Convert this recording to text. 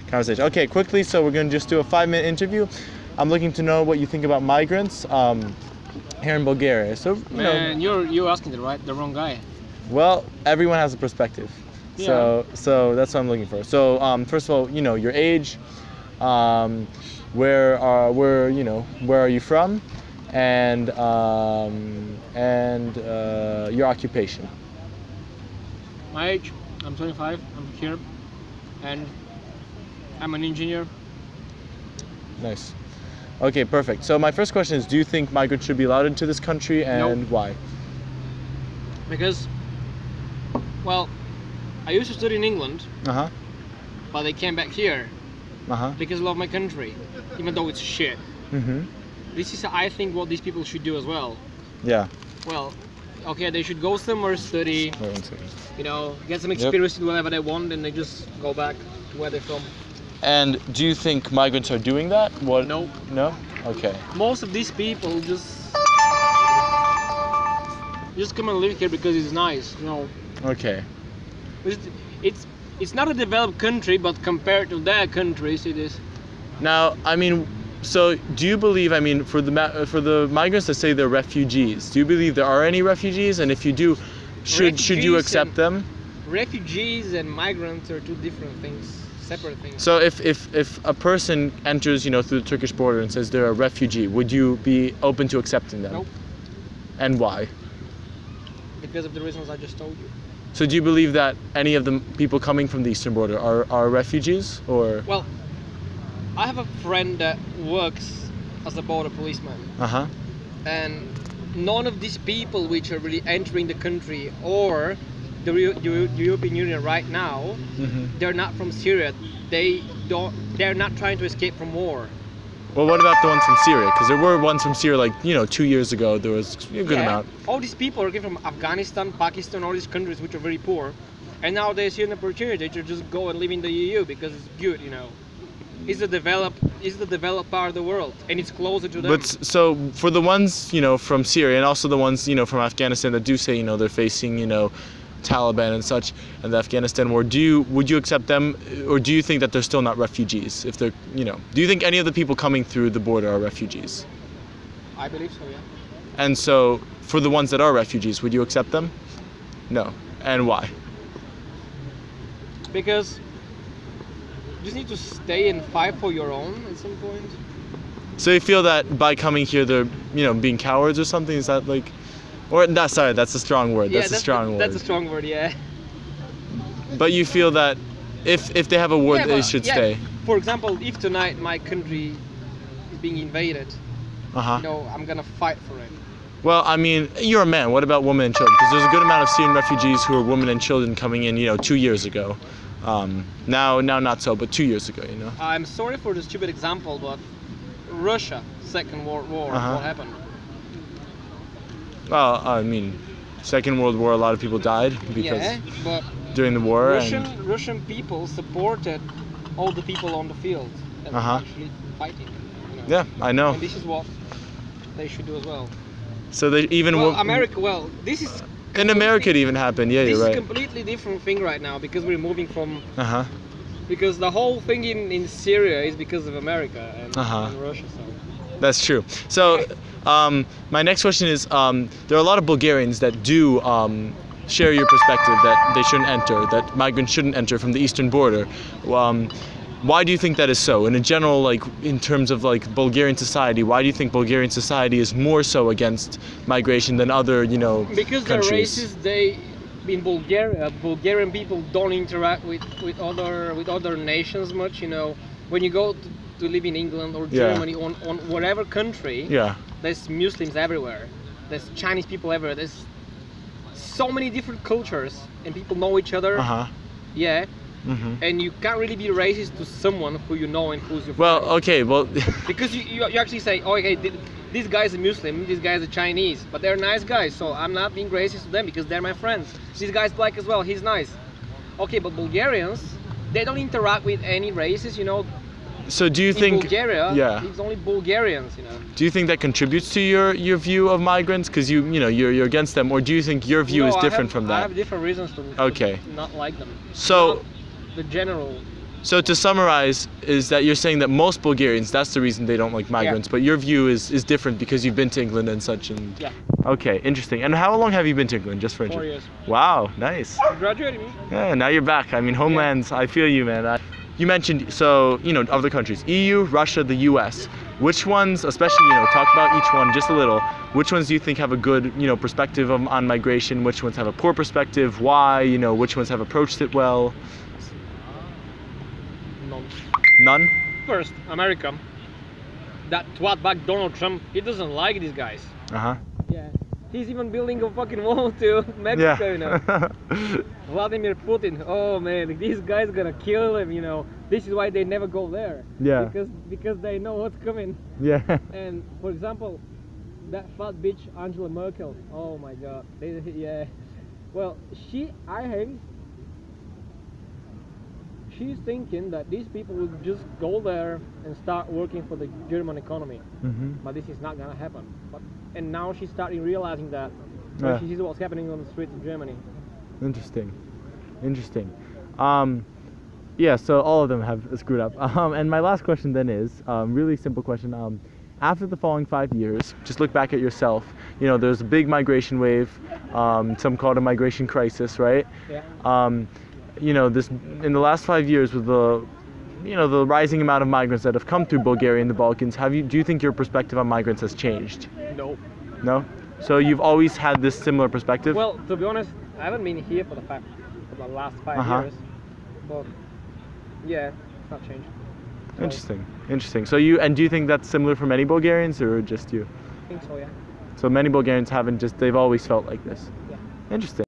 conversation. Okay, quickly, so we're going to just do a 5-minute interview. I'm looking to know what you think about migrants here in Bulgaria. So, Man, you're asking the wrong guy. Well, everyone has a perspective. Yeah. So that's what I'm looking for. So first of all, your age, where are you from, and your occupation. My age, I'm 25, I'm here, and I'm an engineer. Nice. Okay, perfect. So my first question is, do you think migrants should be allowed into this country, and No. why? Because, well, I used to study in England, Uh-huh. but I came back here Uh-huh. because I love my country, even though it's shit. Mm-hmm. This is, I think, what these people should do as well. Yeah. Well, okay, they should go somewhere, study, Wait 1 second. get some experience in whatever they want, and they just go back to where they're from. And do you think migrants are doing that? What? No. No? Okay. Most of these people just come and live here because it's nice, Okay. It's not a developed country, but compared to their countries, it is. Now, so do you believe, for the migrants that say they're refugees, do you believe there are any refugees? And if you do, should you accept them? Refugees and migrants are two different things, separate things. So if a person enters, through the Turkish border and says they're a refugee, would you be open to accepting them? Nope. And why? Because of the reasons I just told you. So do you believe that any of the people coming from the eastern border are refugees, or? Well, I have a friend that works as a border policeman. Uh-huh. And none of these people which are really entering the country or the European Union right now, they're not from Syria. They're not trying to escape from war. Well, what about the ones from Syria? Because there were ones from Syria, 2 years ago. There was a good amount. All these people are from Afghanistan, Pakistan, all these countries which are very poor, and now they see an opportunity to just go and live in the EU because it's good, It's the developed part of the world, and it's closer to them. But so for the ones from Syria, and also the ones from Afghanistan that do say they're facing Taliban and such, and the Afghanistan war, would you accept them, or do you think that they're still not refugees? If they're do you think any of the people coming through the border are refugees? I believe so, yeah. And so for the ones that are refugees, would you accept them? No. And why? Because you just need to stay and fight for your own at some point. So you feel that by coming here they're being cowards or something? Is that sorry, that's a strong word. Yeah, that's a strong word. That's a strong word, yeah. But you feel that if they have a war, they should stay. For example, if tonight my country is being invaded, I'm gonna fight for it. Well, you're a man. What about women and children? Because there's a good amount of Syrian refugees who are women and children coming in, 2 years ago. Now not so, but 2 years ago, I'm sorry for the stupid example, but Russia, Second World War, what happened? Well, Second World War, a lot of people died because during the war. Russian people supported all the people on the field and actually fighting. Yeah, I know. And this is what they should do as well. So they even. America. Well, this is. In America, it even happened. Yeah, you're right. This is a completely different thing right now because we're moving from. Because the whole thing in Syria is because of America and Russia. So. That's true. So, my next question is: there are a lot of Bulgarians that do share your perspective that they shouldn't enter, that migrants shouldn't enter from the eastern border. Why do you think that is so? And in general, in terms of Bulgarian society, why do you think Bulgarian society is more so against migration than other, because countries? They're racist. In Bulgaria, Bulgarian people don't interact with other nations much. When you go to live in England or Germany, on whatever country, there's Muslims everywhere. There's Chinese people everywhere. There's so many different cultures, and people know each other. Yeah. And you can't really be racist to someone who you know and who's your friend. Well, okay, because you actually say, oh, okay, this guy's a Muslim, this guy's a Chinese, but they're nice guys, so I'm not being racist to them because they're my friends. This guy's black as well, he's nice. Okay, but Bulgarians, they don't interact with any races, So do you think Bulgaria, it's only Bulgarians, Do you think that contributes to your view of migrants because you're against them, or do you think your view is different from that? I have different reasons to not like them. So the general So to summarize, is that you're saying that most Bulgarians, that's the reason they don't like migrants, but your view is different because you've been to England and such. And yeah. Okay, interesting. And how long have you been to England, just for interest? 4 years. Wow, nice. Graduated me. Yeah, now you're back. I mean, homelands, I feel you, man. You mentioned, so, you know, other countries, EU, Russia, the US. Which ones, especially, you know, talk about each one just a little, which ones do you think have a good, you know, perspective on migration? Which ones have a poor perspective? Why? You know, which ones have approached it well? None. None? First, America. That twat back Donald Trump, he doesn't like these guys. Uh-huh. Yeah. He's even building a fucking wall to Mexico, you know. Vladimir Putin, oh man, these guys gonna kill him, you know. This is why they never go there. Yeah. Because they know what's coming. Yeah. And for example, that fat bitch Angela Merkel, oh my god. Yeah. Well, I think she's thinking that these people would just go there and start working for the German economy. But this is not gonna happen. And now she's starting realizing that when she sees what's happening on the streets of Germany. Interesting. Yeah, so all of them have screwed up. And my last question then is, really simple question. After the following 5 years, just look back at yourself. You know, there's a big migration wave, some call it a migration crisis, right? Yeah. You know, this in the last 5 years with the, you know, the rising amount of migrants that have come through Bulgaria and the Balkans, do you think your perspective on migrants has changed? No. No? So you've always had this similar perspective? Well, to be honest, I haven't been here for the last 5 years. But yeah, it's not changed. So, Interesting. So do you think that's similar for many Bulgarians or just you? I think so, yeah. So many Bulgarians they've always felt like this? Yeah. Interesting.